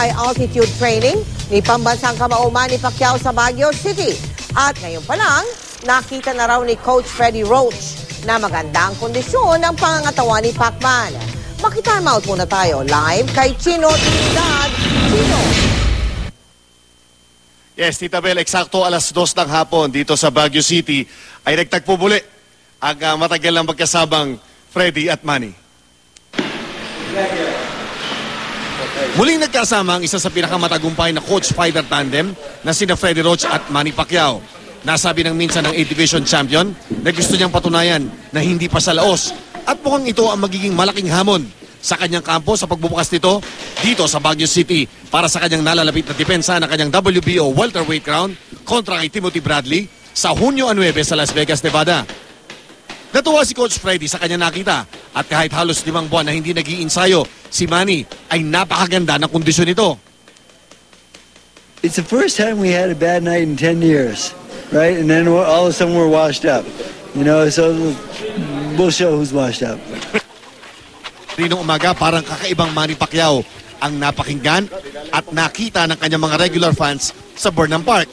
high-altitude training ni pambansang kamao Manny Pacquiao sa Baguio City. At ngayon pa lang, nakita na raw ni Coach Freddie Roach na maganda ang kondisyon ng pangangatawan ni Pacman. Makitime out muna tayo live kay Chino Trinidad. Chino. Yes, Tita Bel, eksakto alas 2 ng hapon dito sa Baguio City ay nagtagpo muli ang matagal na magkasabang Freddie at Manny. Muling nagkasama ang isa sa pinakamatagumpay na coach-fighter tandem na sina Freddie Roach at Manny Pacquiao. Nasabi ng minsan ng 8th Division Champion na gusto niyang patunayan na hindi pa sa laos at mukhang ito ang magiging malaking hamon sa kanyang kampo sa pagbubukas nito dito sa Baguio City para sa kanyang nalalapit na depensa ng kanyang WBO welterweight crown kontra kay Timothy Bradley sa Hunyo 9 sa Las Vegas, Nevada. Natuwa si Coach Freddie sa kanya nakita at kahit halos 5 buwan na hindi nag-iinsayo, si Manny ay napakaganda ng kondisyon nito. It's the first time we had a bad night in 10 years, right? And then all of a sudden we're washed up. You know, so we'll show who's washed up. Rinong umaga, parang kakaibang Manny Pacquiao ang napakinggan at nakita ng kanyang mga regular fans sa Burnham Park.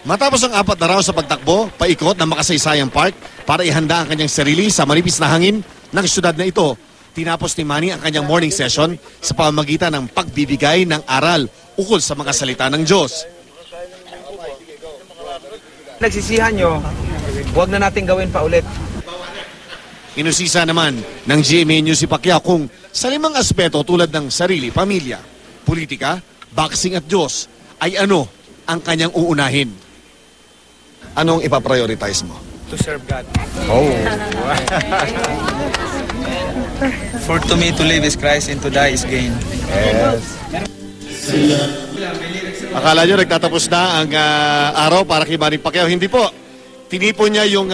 Matapos ang 4 na raw sa pagtakbo, paikot na makasaysayang park para ihanda ang kanyang sarili sa manipis na hangin ng syudad na ito. Tinapos ni Manny ang kanyang morning session sa pamamagitan ng pagbibigay ng aral ukol sa mga salita ng Diyos. Nagsisihan nyo, huwag na natin gawin pa ulit. Inusisa naman ng GMA News si Pacquiao kung sa 5 aspeto tulad ng sarili, pamilya, politika, boxing at Diyos ay ano ang kanyang uunahin. Anong ipaprioritize mo? To serve God. Oh. For to me to live is Christ and to die is gain. Yes. Akala nyo nagtatapos na ang araw para kay Manny Pacquiao. Hindi po. Tinipon niya yung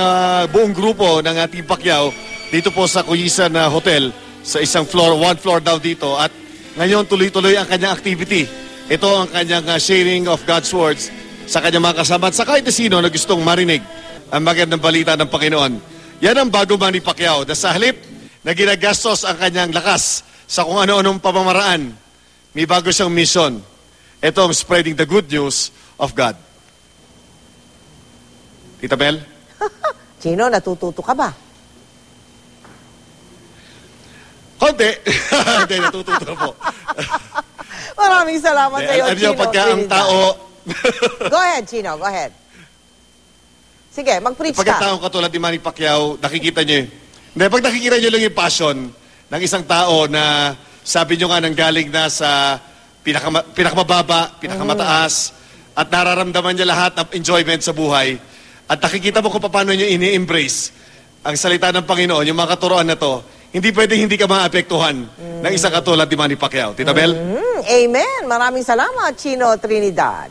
buong grupo ng Team Pacquiao dito po sa Kuyisan Hotel sa isang floor, 1 floor down dito. At ngayon tuloy-tuloy ang kanyang activity. Ito ang kanyang sharing of God's words sa kanyang mga kasama at sa kahit na sino na gustong marinig ang magandang balita ng Panginoon. Yan ang bago Manny Pacquiao na sa halip na ginagastos ang kanyang lakas sa kung ano-anong pamamaraan. May bago siyang mission. Ito ang spreading the good news of God. Tita Bel? Chino, natututo ka ba? Konti. Hindi, natututo po. Maraming salamat sa iyo, Alam niyo, Chino. pagka ang Trinidad. tao... Go ahead, Chino. Go ahead. Sige, mag-preach Pagka ka. taong katulad ni Manny Pacquiao, nakikita niyo Hindi, pag nakikita niyo lang yung passion ng isang tao na sabi niyo nga nanggaling na sa pinakamababa, pinakamataas, at nararamdaman niya lahat ng enjoyment sa buhay, at nakikita mo kung paano niyo ini-embrace ang salita ng Panginoon, yung mga katuroan na to, hindi pwede hindi ka maapektuhan ng isang katulad ni Manny Pacquiao. Tita Bel? Amen. Maraming salamat, Chino Trinidad.